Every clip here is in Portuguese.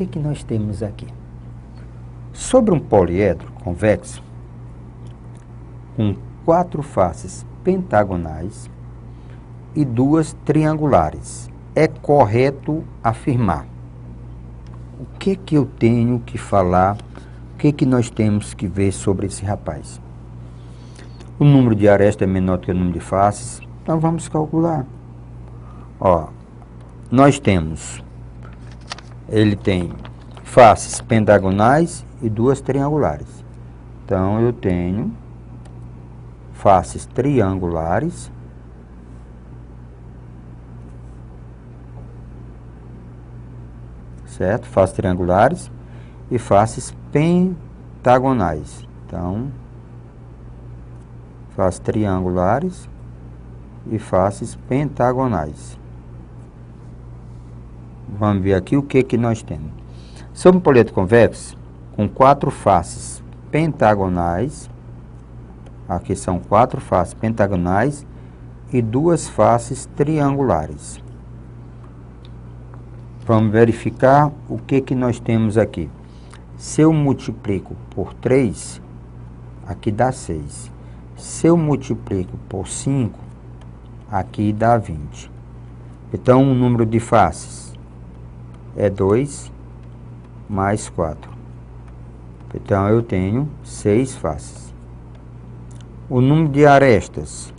que nós temos aqui? Sobre um poliedro convexo, com 4 faces pentagonais e 2 triangulares, é correto afirmar. O que eu tenho que falar? O que nós temos que ver sobre esse rapaz? O número de arestas é menor do que o número de faces, então vamos calcular. Ó, nós temos, ele tem faces pentagonais e 2 triangulares. Então eu tenho faces triangulares certo? Faces triangulares e faces pentagonais. Então, faces triangulares e faces pentagonais. Vamos ver aqui o que nós temos. Sobre um poliedro convexo, com 4 faces pentagonais, aqui são 4 faces pentagonais e 2 faces triangulares. Vamos verificar o que nós temos aqui. Se eu multiplico por 3, aqui dá 6. Se eu multiplico por 5, aqui dá 20. Então, o número de faces é 2 mais 4. Então, eu tenho 6 faces. O número de arestas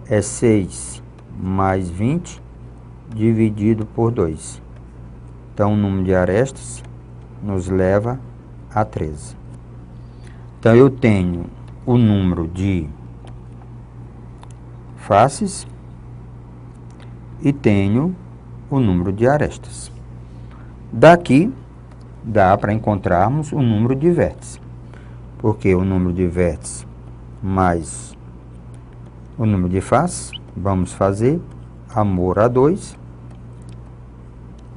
é 6 mais 20 dividido por 2. Então, o número de arestas nos leva a 13. Então, eu tenho o número de faces e tenho o número de arestas. Daqui, dá para encontrarmos o número de vértices. Porque o número de vértices mais o número de faces, vamos fazer amor a 2.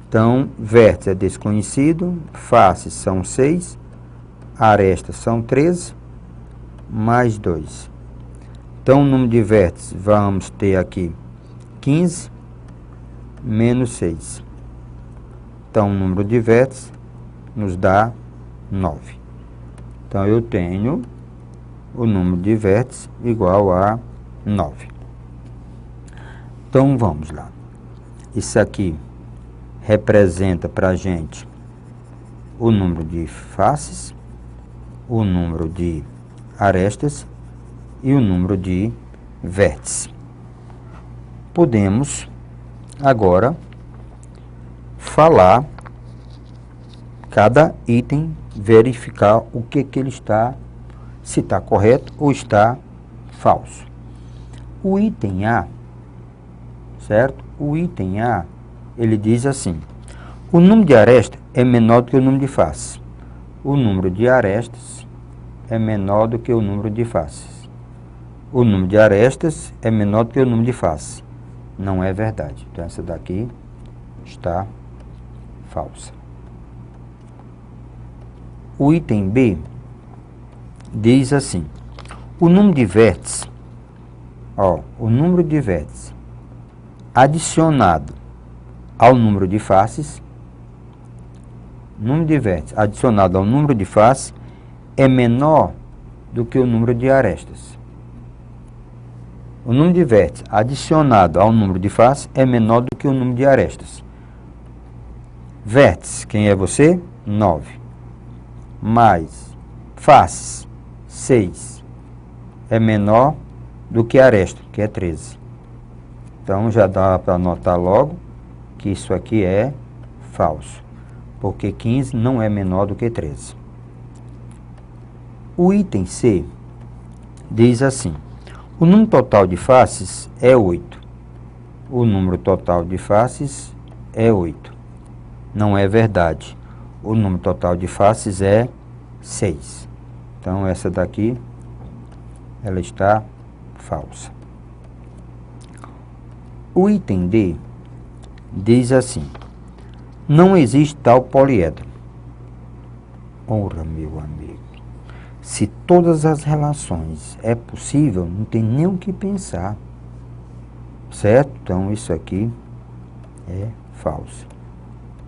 Então, vértice é desconhecido, faces são 6, arestas são 13, mais 2. Então, o número de vértices, vamos ter aqui 15, menos 6. Então, o número de vértices nos dá 9. Então, eu tenho o número de vértices igual a 9. Então, vamos lá. Isso aqui representa para a gente o número de faces, o número de arestas e o número de vértices. Podemos agora falar cada item, verificar o que ele está, se está correto ou está falso. O item A, certo? O item A, ele diz assim: o número de arestas é menor do que o número de faces. O número de arestas é menor do que o número de faces. O número de arestas é menor do que o número de faces. Não é verdade. Então, essa daqui está falsa. O item B diz assim: o número de vértices, o número de vértices adicionado ao número de faces, número de vértices adicionado ao número de faces é menor do que o número de arestas. O número de vértices adicionado ao número de faces é menor do que o número de arestas. Vértices, quem é você? 9. Mais faces, 6. É menor do que aresta, que é 13. Então, já dá para anotar logo que isso aqui é falso, porque 15 não é menor do que 13. O item C diz assim: o número total de faces é 8. O número total de faces é 8. Não é verdade. O número total de faces é 6. Então, essa daqui, ela está falsa. O item D diz assim: não existe tal poliedro. Ora, meu amigo, se todas as relações é possível, não tem nem o que pensar. Certo? Então, isso aqui é falso.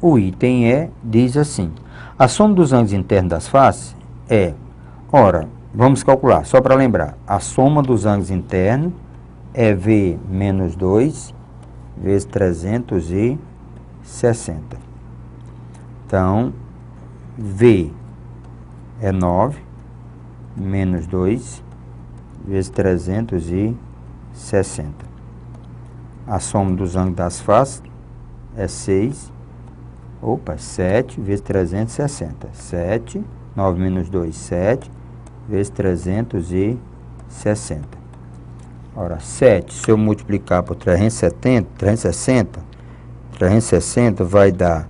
O item E diz assim: a soma dos ângulos internos das faces é, ora, vamos calcular, só para lembrar, a soma dos ângulos internos é V menos 2 vezes 360. Então, V é 9 menos 2 vezes 360. A soma dos ângulos das faces é 7 vezes 360. 7, 9 menos 2, 7 vezes 360. Ora, 7, se eu multiplicar por 360 vai dar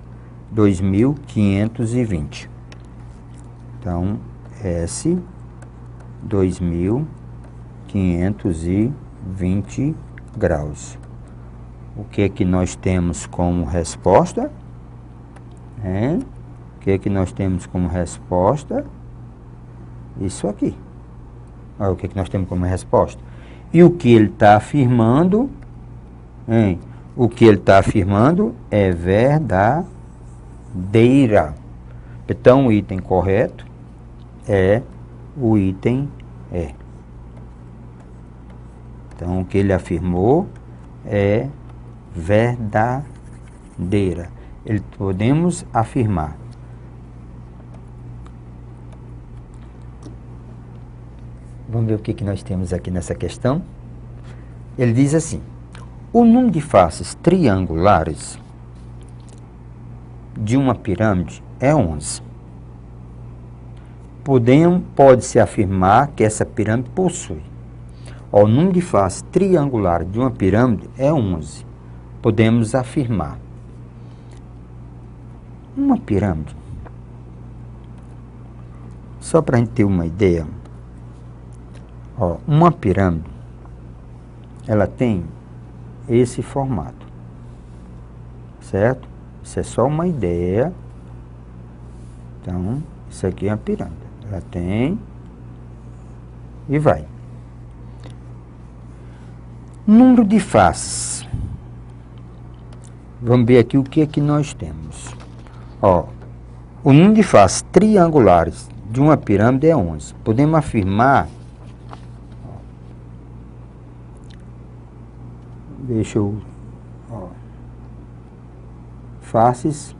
2.520. Então, S, 2.520 graus. O que é que nós temos como resposta? O que é que nós temos como resposta? Isso aqui. Olha o que é que nós temos como resposta. E o que ele está afirmando, o que ele está afirmando é verdadeira. Então, o item correto é o item E. Então, o que ele afirmou é verdadeira. Podemos afirmar. Vamos ver o que nós temos aqui nessa questão. Ele diz assim: o número de faces triangulares de uma pirâmide é 11. Pode-se afirmar que essa pirâmide possui. O número de faces triangulares de uma pirâmide é 11. Podemos afirmar. Uma pirâmide, só para a gente ter uma ideia, uma pirâmide, ela tem esse formato, certo? Isso é só uma ideia. Então, isso aqui é uma pirâmide. Ela tem e vai. Número de faces. Vamos ver aqui o que é que nós temos. O número de faces triangulares de uma pirâmide é 11. Podemos afirmar, faces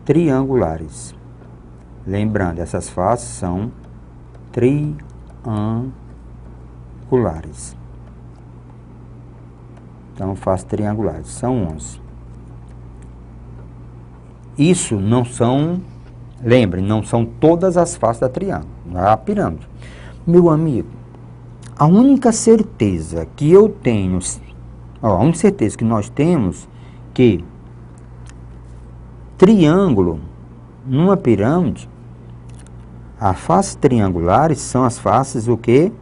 triangulares. Lembrando, essas faces são triangulares. Então, faces triangulares são 11. Isso não são, lembre, não são todas as faces da pirâmide. Meu amigo, a única certeza que eu tenho, a única certeza que nós temos que triângulo numa pirâmide, as faces triangulares são as faces o quê?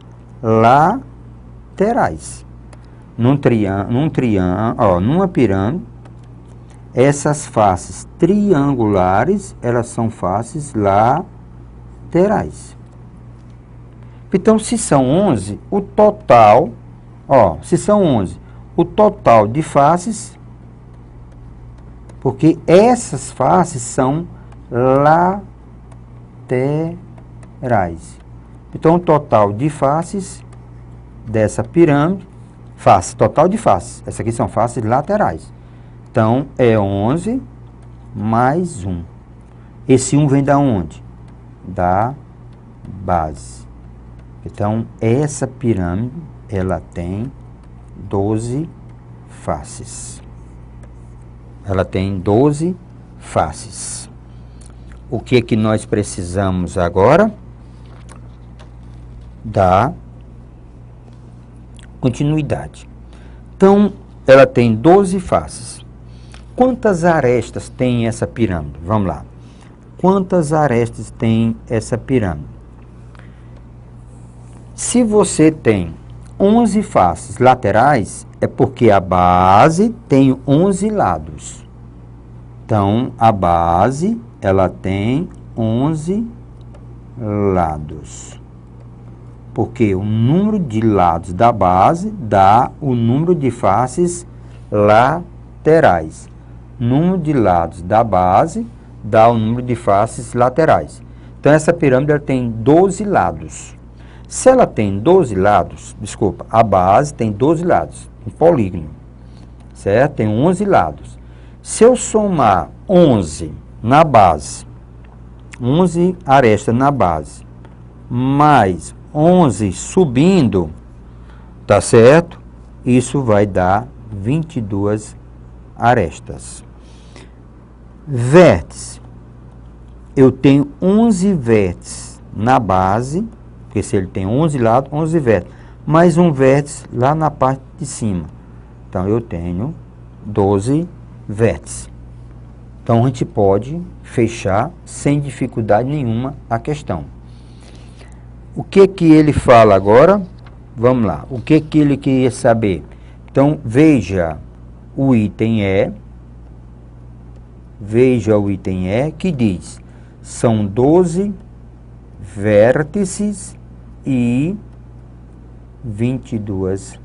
Laterais. Numa pirâmide, essas faces triangulares, elas são faces laterais. Então, se são 11, o total, o total de faces, porque essas faces são laterais. Então, o total de faces dessa pirâmide, total de faces, essas aqui são faces laterais. Então, é 11 mais 1. Esse 1 vem da onde? Da base. Então, essa pirâmide, ela tem 12 faces. Ela tem 12 faces. O que é que nós precisamos agora? Da continuidade. Então, ela tem 12 faces. Quantas arestas tem essa pirâmide? Vamos lá. Quantas arestas tem essa pirâmide? Se você tem 11 faces laterais, é porque a base tem 11 lados. Então, a base, ela tem 11 lados. Porque o número de lados da base dá o número de faces laterais. número de lados da base dá o número de faces laterais. Então, essa pirâmide ela tem 12 lados. Se ela tem 12 lados, desculpa, a base tem 12 lados, um polígono, certo? Tem 11 lados. Se eu somar 11 na base, 11 arestas na base, mais 11 subindo, tá certo? Isso vai dar 22 arestas. Vértice. Eu tenho 11 vértices na base, porque se ele tem 11 lados, 11 vértices, mais um vértice lá na parte de cima. Então, eu tenho 12 vértices. Então, a gente pode fechar sem dificuldade nenhuma a questão. O que que ele fala agora? Vamos lá. O que que ele queria saber? Então, veja o item E. Veja o item E que diz: são 12 vértices e 22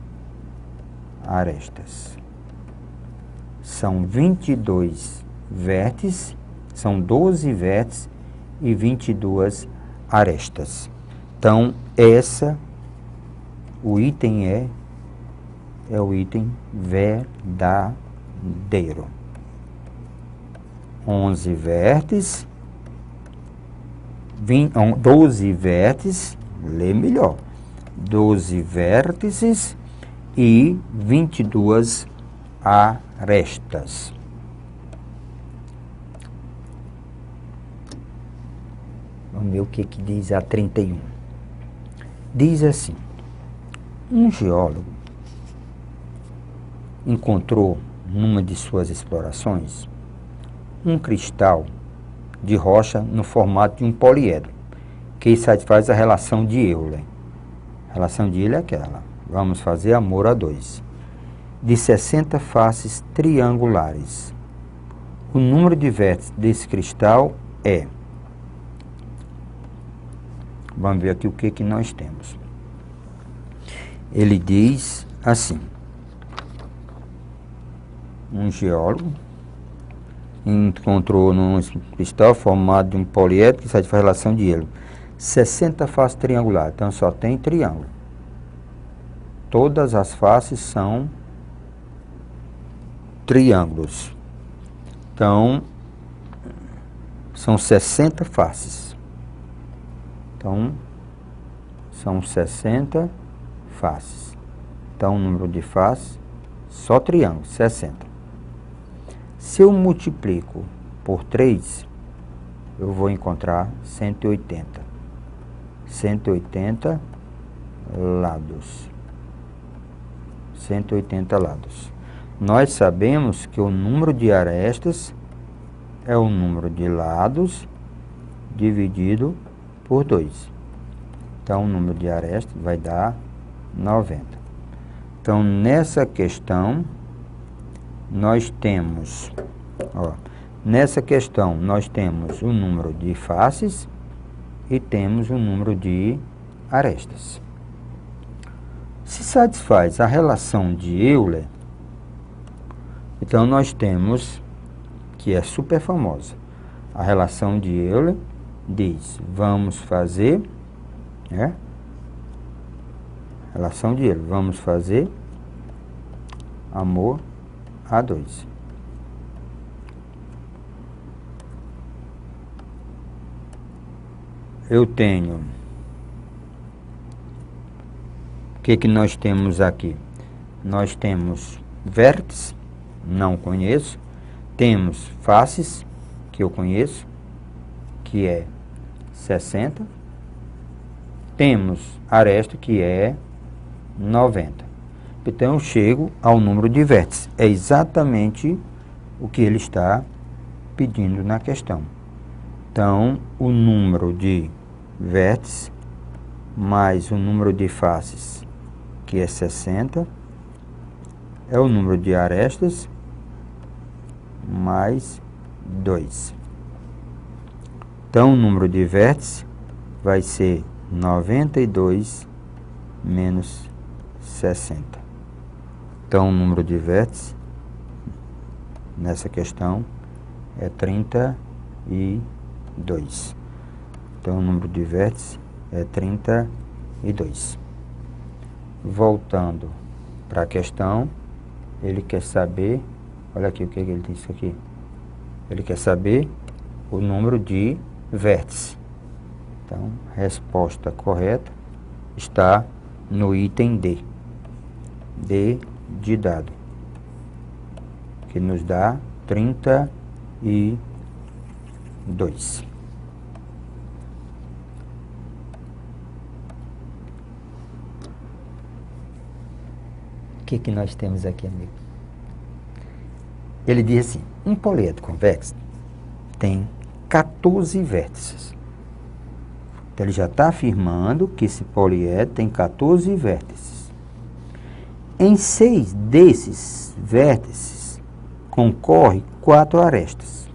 arestas. São 22 vértices, são 12 vértices e 22 arestas. Então, o item E é o item verdadeiro. 11 vértices, 12 vértices, lê melhor, 12 vértices e 22 arestas. Vamos ver o que que diz a 31. Diz assim: um geólogo encontrou, numa de suas explorações, um cristal de rocha no formato de um poliedro, que satisfaz a relação de Euler. A relação de Euler é aquela. Vamos fazer amor a 2. De 60 faces triangulares. O número de vértices desse cristal é... Vamos ver aqui o que que nós temos. Ele diz assim: um geólogo encontrou num cristal formado de um poliedro que satisfaz a relação de Euler. 60 faces triangulares, então só tem triângulo. Todas as faces são triângulos. Então, são 60 faces. Então, são 60 faces. Então, o número de faces, só triângulo, 60. Se eu multiplico por 3, eu vou encontrar 180. 180 lados. 180 lados. Nós sabemos que o número de arestas é o número de lados dividido por 2. Então, o número de arestas vai dar 90. Então, nessa questão, nós temos, o número de faces e temos o número de arestas. Se satisfaz a relação de Euler, então nós temos, que é super famosa, a relação de Euler diz, vamos fazer, relação de Euler, vamos fazer amor a 2. Eu tenho, o que que nós temos aqui? Nós temos vértices, não conheço. Temos faces, que eu conheço, que é 60. Temos aresta, que é 90. Então, eu chego ao número de vértices. É exatamente o que ele está pedindo na questão. Então, o número de vértices mais o número de faces, que é 60, é o número de arestas mais 2. Então, o número de vértices vai ser 92 menos 60. Então, o número de vértices, nessa questão é 32. Então, o número de vértices é 32. Voltando para a questão, ele quer saber, olha aqui o que ele disse aqui. Ele quer saber o número de vértices. Então, resposta correta está no item D. D de dado, que nos dá 32. O que nós temos aqui, amigo? Ele diz assim, um poliedro convexo tem 14 vértices. Então, ele já está afirmando que esse poliedro tem 14 vértices. Em 6 desses vértices, concorre 4 arestas.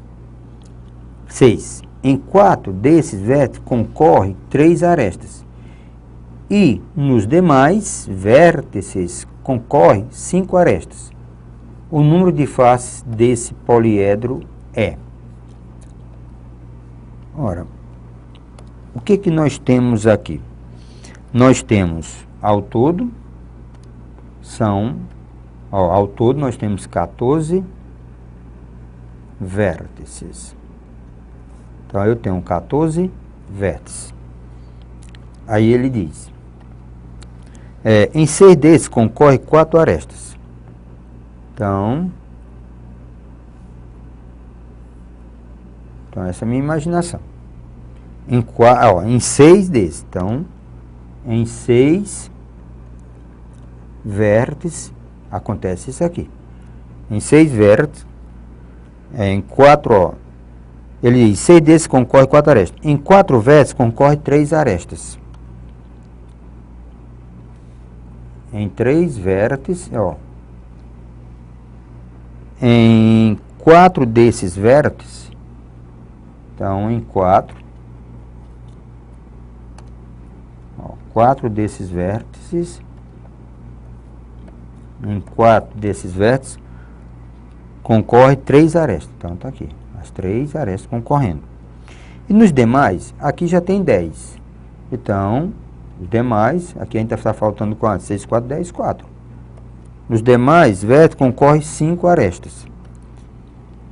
6. Em 4 desses vértices, concorre 3 arestas. E nos demais vértices, concorre 5 arestas. O número de faces desse poliedro é... Ora, o que nós temos aqui? Nós temos, ao todo, ao todo nós temos 14 vértices. Então, eu tenho 14 vértices. Aí ele diz, em 6 desses concorre 4 arestas. Então, essa é a minha imaginação. Em 6 desses. Então, em 6 vértices, acontece isso aqui. Em 6 vértices, em 4, ele diz, 6 desses concorre 4 arestas. Em 4 vértices, concorre 3 arestas. Em 3 vértices, em 4 desses vértices, então, em 4 desses vértices, concorre 3 arestas. Então, está aqui, as 3 arestas concorrendo. E nos demais, aqui já tem 10. Então, os demais, aqui ainda está faltando quanto? 6, 4, 10, 4. Nos demais vértices concorre 5 arestas.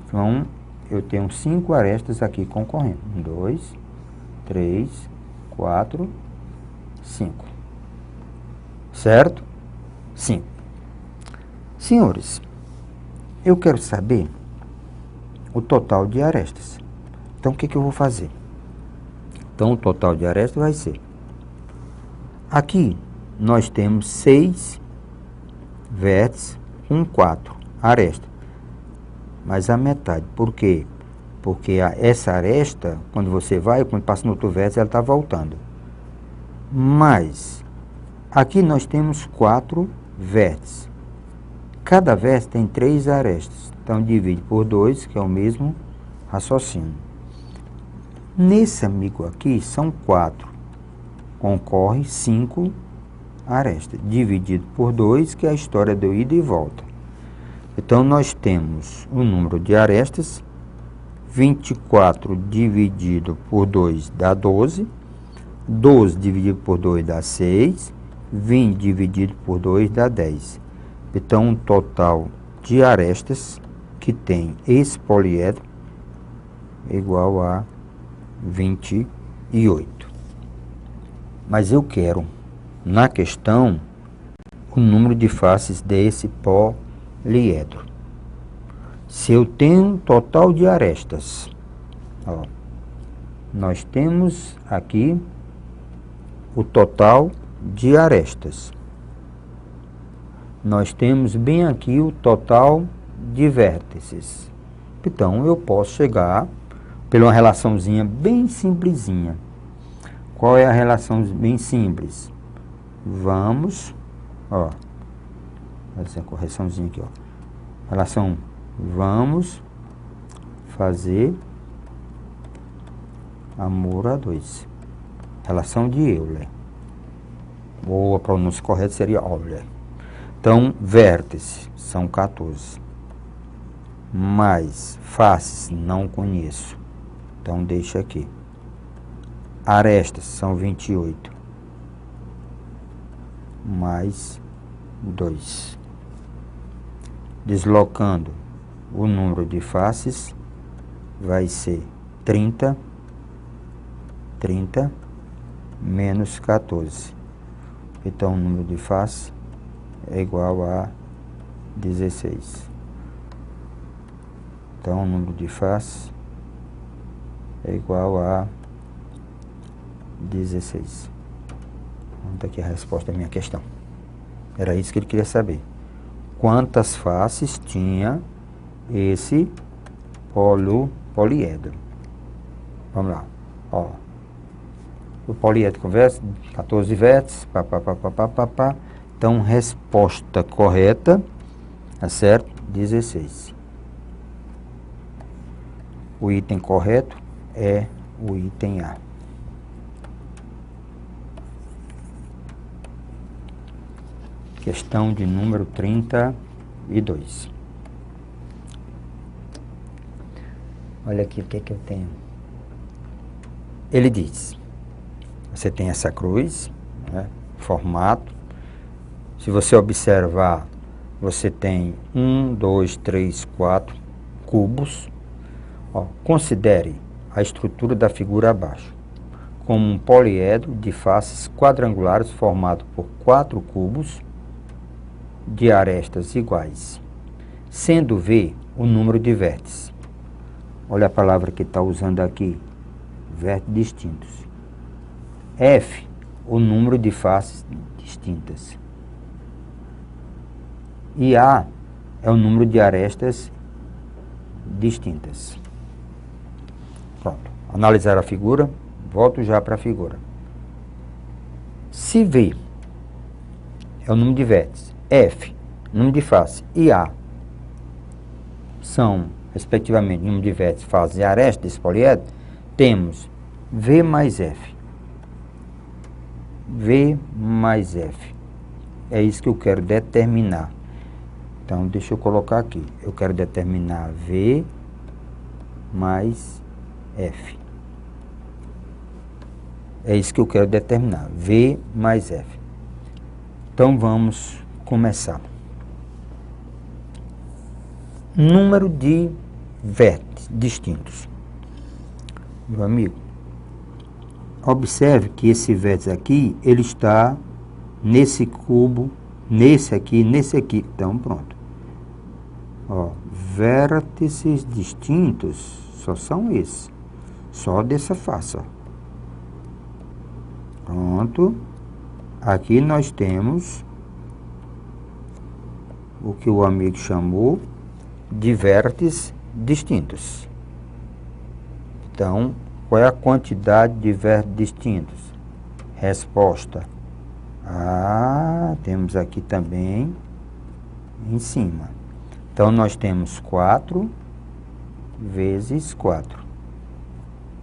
Então, eu tenho 5 arestas aqui concorrendo. 1, 2, 3, 4, 5. Certo? 5. Senhores, eu quero saber o total de arestas. Então, o que eu vou fazer? Então, o total de arestas vai ser... Aqui, nós temos 6 vértices com 4 arestas. Mas a metade. Por quê? Porque essa aresta, quando passa no outro vértice, ela está voltando. Mas, aqui nós temos 4 vértices. Cada vértice tem 3 arestas. Então, divide por 2, que é o mesmo raciocínio. Nesse amigo aqui, são 4. Concorre 5 arestas. Dividido por 2, que é a história do ida e volta. Então, nós temos o número de arestas. 24 dividido por 2 dá 12. 12 dividido por 2 dá 6. 20 dividido por 2 dá 10. Então, um total de arestas que tem esse poliedro é igual a 28. Mas eu quero, na questão, o número de faces desse poliedro. Se eu tenho um total de arestas, nós temos aqui o total de arestas. Nós temos bem aqui o total de vértices. Então, eu posso chegar pela uma relaçãozinha bem simplesinha. Qual é a relação bem simples? Vamos, fazer a correçãozinha aqui, Relação, vamos fazer amor a 2. Relação de Euler. Ou a pronúncia correta seria Euler. Então, vértices são 14. mais faces, não conheço. Então, deixa aqui. Arestas são 28. Mais 2. Deslocando o número de faces, vai ser 30 menos 14. Então, o número de faces é igual a 16. Então, o número de faces é igual a 16. Então, aqui a resposta da minha questão. Era isso que ele queria saber. Quantas faces tinha esse poliedro? Vamos lá. Ó. O poliedro com vértices, 14 vértices, pá. Então, resposta correta, tá certo? 16. O item correto é o item A. Questão de número 32. Olha aqui o que eu tenho. Ele diz, você tem essa cruz, né, formato. Se você observar, você tem 1, 2, 3, 4 cubos. Ó, considere a estrutura da figura abaixo como um poliedro de faces quadrangulares formado por 4 cubos de arestas iguais, sendo V o número de vértices. Olha a palavra que está usando aqui, vértices distintos. F, o número de faces distintas. E A é o número de arestas distintas. Pronto. Analisar a figura, volto já para a figura. Se V é o número de vértices, F, número de face, e A são, respectivamente, número de vértices, faces e arestas desse poliedro, temos V mais F. V mais F. É isso que eu quero determinar. Então, deixa eu colocar aqui. Eu quero determinar V mais F. É isso que eu quero determinar. V mais F. Então, vamos começar. Número de vértices distintos. Meu amigo, observe que esse vértice aqui, ele está nesse cubo, nesse aqui. Então, pronto. Ó, vértices distintos só são esses. Só dessa face, ó. Pronto. Aqui nós temos o que o amigo chamou de vértices distintos. Então, qual é a quantidade de vértices distintos? Resposta. Temos aqui também em cima. Então, nós temos 4 vezes 4,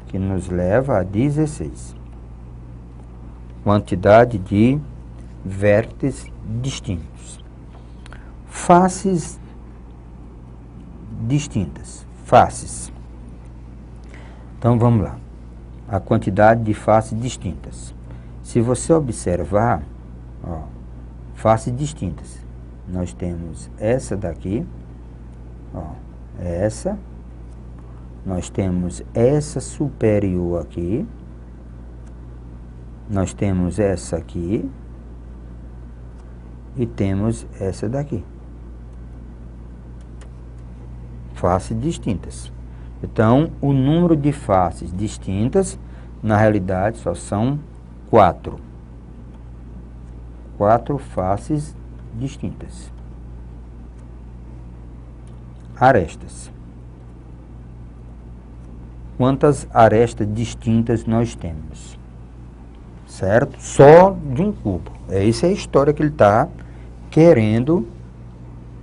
que nos leva a 16. Quantidade de vértices distintos. Faces distintas. Faces. Então, vamos lá. A quantidade de faces distintas. Se você observar, ó, faces distintas. Nós temos essa daqui, ó, essa. Nós temos essa superior aqui. Nós temos essa aqui. E temos essa daqui. Faces distintas. Então, o número de faces distintas, na realidade, só são 4. 4 faces distintas. Arestas. Quantas arestas distintas nós temos? Certo? Só de um cubo. Essa é a história que ele está querendo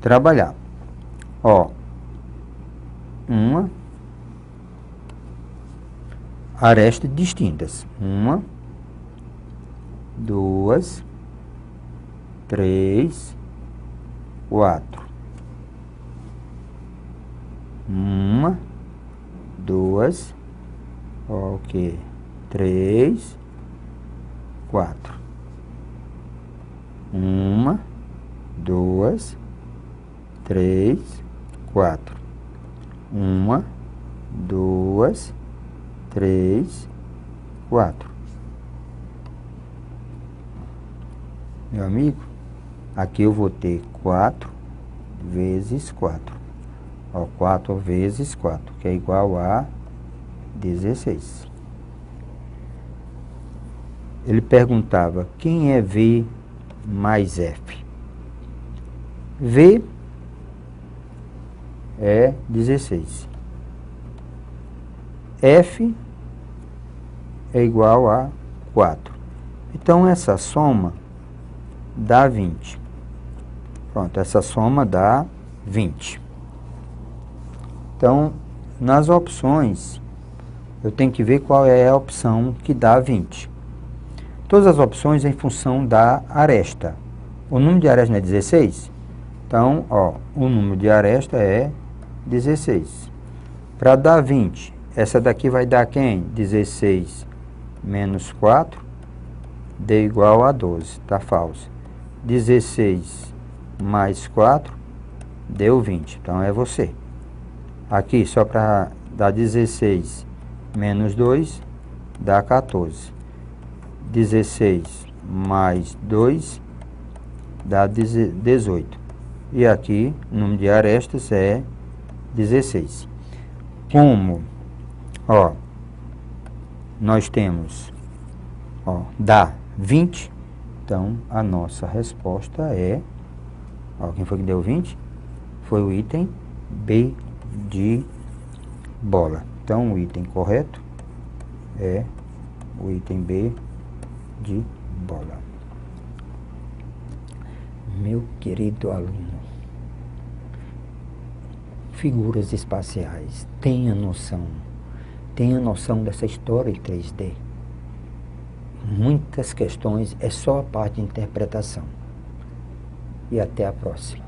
trabalhar. Ó, uma arestas distintas. 1, 2, 3, 4. Uma, duas, ok, 3, 4. Uma, duas, 3, 4. Uma, duas, 3, 4. Meu amigo, aqui eu vou ter 4 vezes 4. Ó, 4 vezes 4, que é igual a 16. Ele perguntava, quem é V mais F? V é 16. F é igual a 4. Então, essa soma dá 20. Pronto, essa soma dá 20. Então, nas opções, eu tenho que ver qual é a opção que dá 20. Todas as opções em função da aresta. O número de aresta não é 16? Então, ó, o número de aresta é 16. Para dar 20, essa daqui vai dar quem? 16 menos 4, deu igual a 12, tá falso. 16 mais 4, deu 20, então é você. Aqui, só para dar 16 menos 2, dá 14. 16 mais 2 dá 18. E aqui, o número de arestas é 16. Como, ó, nós temos, ó, dá 20, então a nossa resposta é, ó, quem foi que deu 20? Foi o item B de bola. Então, o item correto é o item B de bola. Meu querido aluno, figuras espaciais, tenha noção dessa história em 3D. Muitas questões é só a parte de interpretação. E até a próxima.